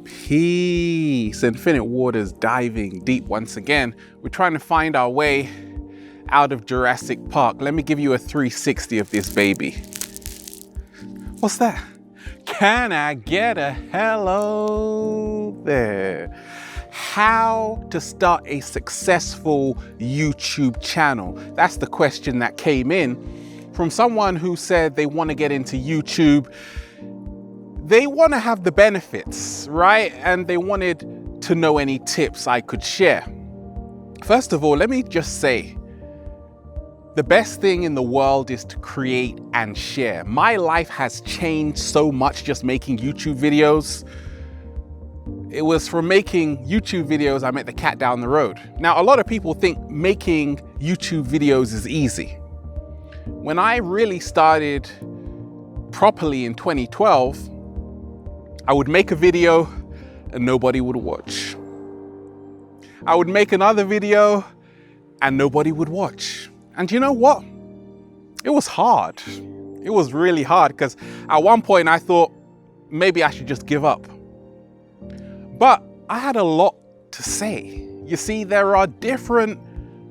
Peace. Infinite waters diving deep once again. We're trying to find our way out of Jurassic Park. Let me give you a 360 of this baby. What's that? Can I get a hello there? How to start a successful YouTube channel? That's the question that came in from someone who said they want to get into YouTube. They want to have the benefits, right? And they wanted to know any tips I could share. First of all, let me just say, the best thing in the world is to create and share. My life has changed so much just making YouTube videos. It was from making YouTube videos I met the cat down the road. Now, a lot of people think making YouTube videos is easy. When I really started properly in 2012, I would make a video and nobody would watch. I would make another video and nobody would watch. And you know what? It was hard. It was really hard because at one point I thought maybe I should just give up. But I had a lot to say. You see, there are different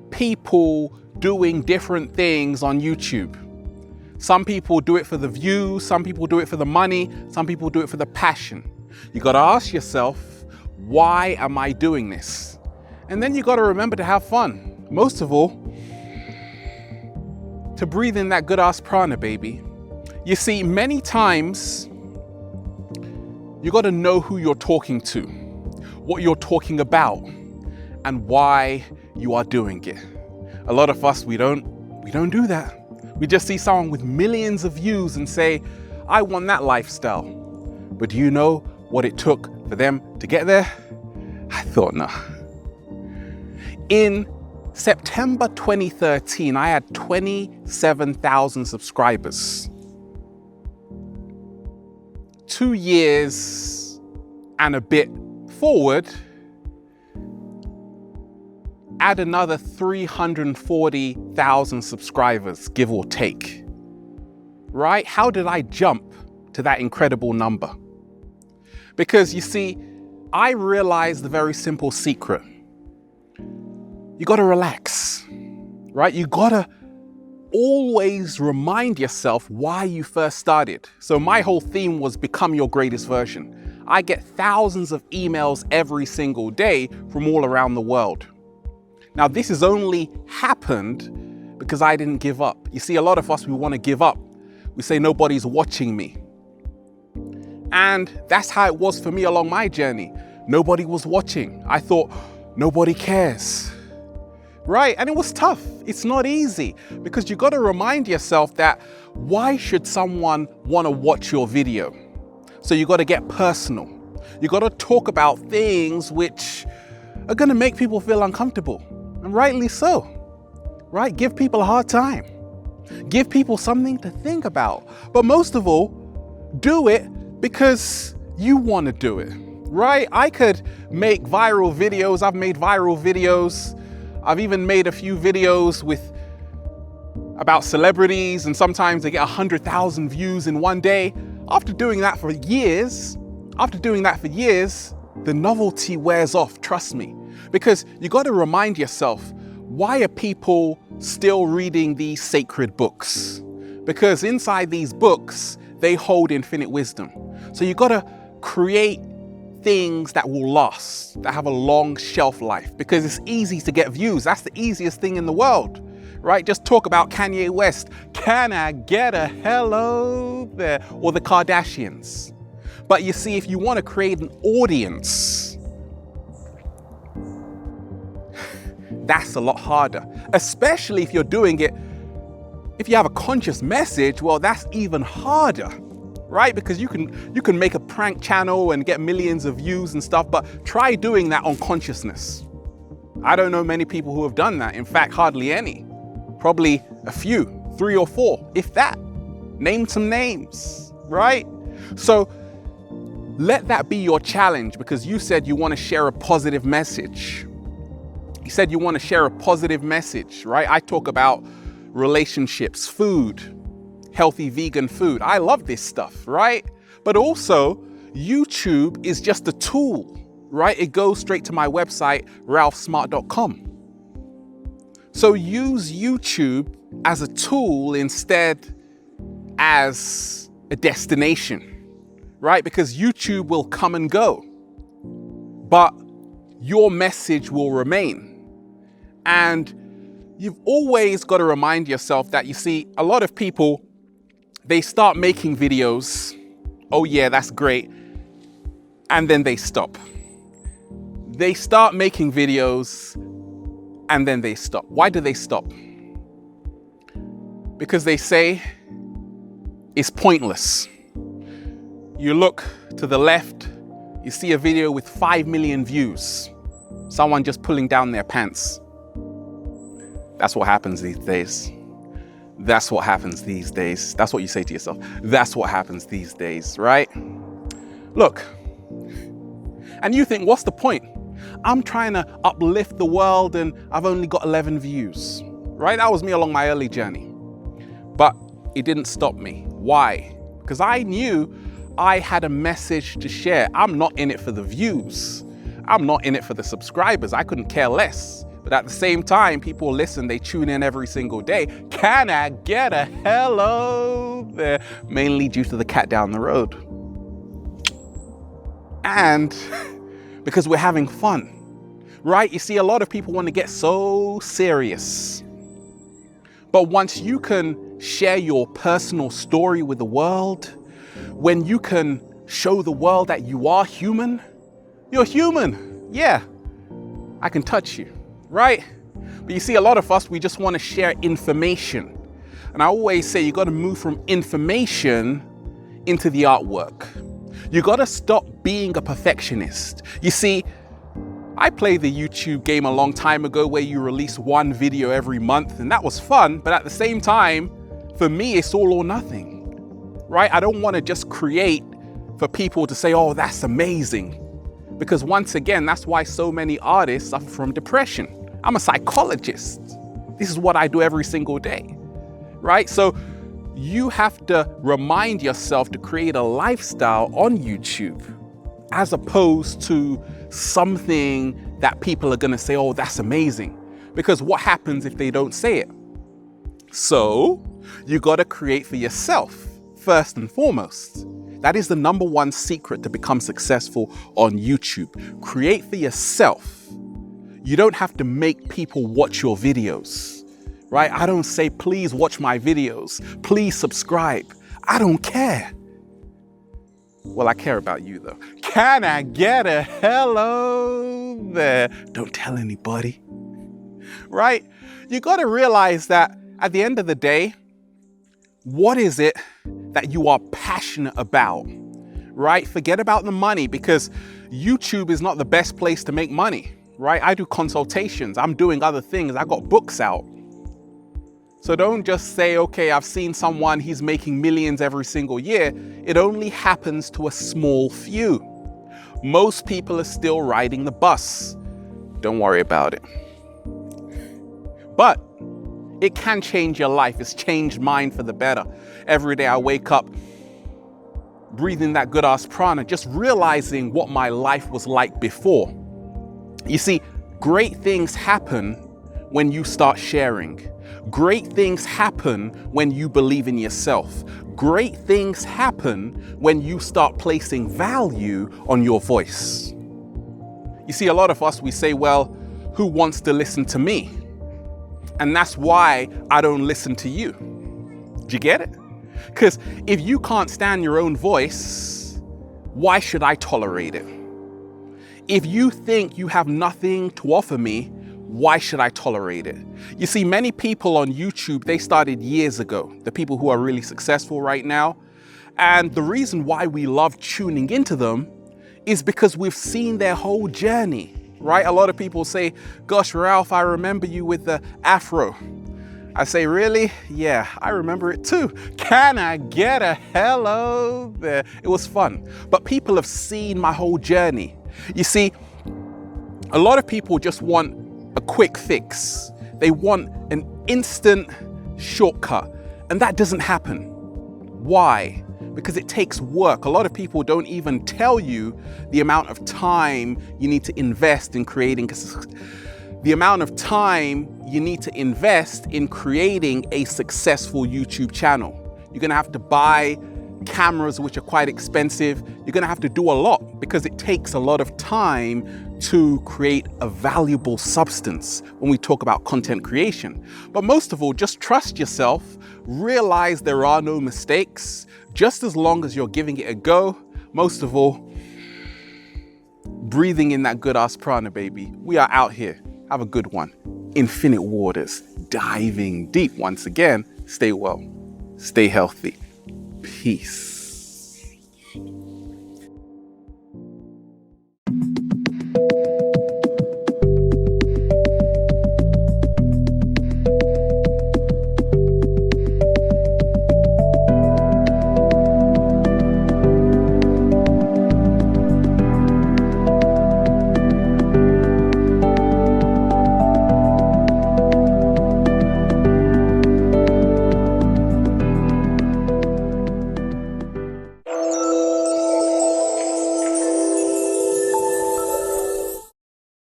people doing different things on YouTube. Some people do it for the views, some people do it for the money, some people do it for the passion. You gotta ask yourself, why am I doing this? And then you gotta remember to have fun. Most of all, to breathe in that good ass prana, baby. You see, many times, you gotta know who you're talking to, what you're talking about, and why you are doing it. A lot of us, we don't do that. We just see someone with millions of views and say, I want that lifestyle. But do you know what it took for them to get there? I thought no. In September 2013, I had 27,000 subscribers. 2 years and a bit forward, add another 340,000 subscribers, give or take, right? How did I jump to that incredible number? Because you see, I realized the very simple secret. You gotta relax, right? You gotta always remind yourself why you first started. So my whole theme was become your greatest version. I get thousands of emails every single day from all around the world. Now, this has only happened because I didn't give up. You see, a lot of us, we want to give up. We say, nobody's watching me. And that's how it was for me along my journey. Nobody was watching. I thought, nobody cares, right? And it was tough. It's not easy because you got to remind yourself that why should someone want to watch your video? So you got to get personal. You got to talk about things which are going to make people feel uncomfortable. And rightly so, right? Give people a hard time. Give people something to think about. But most of all, do it because you want to do it, right? I could make viral videos. I've made viral videos. I've even made a few videos about celebrities, and sometimes they get 100,000 views in one day. After doing that for years, the novelty wears off, trust me. Because you got to remind yourself, why are people still reading these sacred books? Because inside these books, they hold infinite wisdom. So you got to create things that will last, that have a long shelf life, because it's easy to get views. That's the easiest thing in the world, right? Just talk about Kanye West. Can I get a hello there? Or the Kardashians. But you see, if you want to create an audience, that's a lot harder, especially if you're doing it, if you have a conscious message, well, that's even harder, right? Because you can make a prank channel and get millions of views and stuff, but try doing that on consciousness. I don't know many people who have done that. In fact, hardly any. Probably a few, 3 or 4, if that. Name some names, right? So let that be your challenge, because you said you want to share a positive message. You said you want to share a positive message, right? I talk about relationships, food, healthy vegan food. I love this stuff, right? But also, YouTube is just a tool, right? It goes straight to my website, ralphsmart.com. So use YouTube as a tool instead as a destination, right? Because YouTube will come and go, but your message will remain. And you've always got to remind yourself that, you see, a lot of people, they start making videos. Oh yeah, that's great. And then they stop. They start making videos and then they stop. Why do they stop? Because they say it's pointless. You look to the left, you see a video with 5 million views. Someone just pulling down their pants. That's what happens these days. That's what happens these days. That's what you say to yourself. That's what happens these days, right? Look, and you think, what's the point? I'm trying to uplift the world and I've only got 11 views, right? That was me along my early journey. But it didn't stop me. Why? Because I knew I had a message to share. I'm not in it for the views. I'm not in it for the subscribers. I couldn't care less. But at the same time, people listen, they tune in every single day. Can I get a hello there? Mainly due to the cat down the road. And because we're having fun, right? You see, a lot of people want to get so serious. But once you can share your personal story with the world, when you can show the world that you are human, you're human. Yeah, I can touch you, right? But you see, a lot of us, we just want to share information. And I always say you got to move from information into the artwork. You got to stop being a perfectionist. You see, I played the YouTube game a long time ago where you release one video every month, and that was fun. But at the same time, for me, it's all or nothing, right? I don't want to just create for people to say, oh, that's amazing. Because once again, that's why so many artists suffer from depression. I'm a psychologist. This is what I do every single day, right? So you have to remind yourself to create a lifestyle on YouTube as opposed to something that people are going to say, oh, that's amazing. Because what happens if they don't say it? So you got to create for yourself first and foremost. That is the number one secret to become successful on YouTube. Create for yourself. You don't have to make people watch your videos, right? I don't say, please watch my videos. Please subscribe. I don't care. Well, I care about you though. Can I get a hello there? Don't tell anybody, right? You got to realize that at the end of the day, what is it that you are passionate about, right? Forget about the money, because YouTube is not the best place to make money, right? I do consultations. I'm doing other things. I got books out. So don't just say, okay, I've seen someone, he's making millions every single year. It only happens to a small few. Most people are still riding the bus. Don't worry about it. But it can change your life. It's changed mine for the better. Every day I wake up breathing that good ass prana, just realizing what my life was like before. You see, great things happen when you start sharing. Great things happen when you believe in yourself. Great things happen when you start placing value on your voice. You see, a lot of us, we say, well, who wants to listen to me? And that's why I don't listen to you. Do you get it? Because if you can't stand your own voice, why should I tolerate it? If you think you have nothing to offer me, why should I tolerate it? You see, many people on YouTube, they started years ago, the people who are really successful right now. And the reason why we love tuning into them is because we've seen their whole journey, right? A lot of people say, gosh, Ralph, I remember you with the afro. I say, really? Yeah, I remember it too. Can I get a hello there? It was fun. But people have seen my whole journey. You see, a lot of people just want a quick fix. They want an instant shortcut, and that doesn't happen. Why? because it takes work. A lot of people don't even tell you the amount of time you need to invest in creating a successful YouTube channel. You're gonna have to buy cameras which are quite expensive. You're gonna have to do a lot because it takes a lot of time to create a valuable substance when we talk about content creation. But most of all, just trust yourself, realize there are no mistakes, just as long as you're giving it a go. Most of all, breathing in that good ass prana, baby. We are out here. Have a good one. Infinite waters, diving deep once again. Stay well, stay healthy. Peace.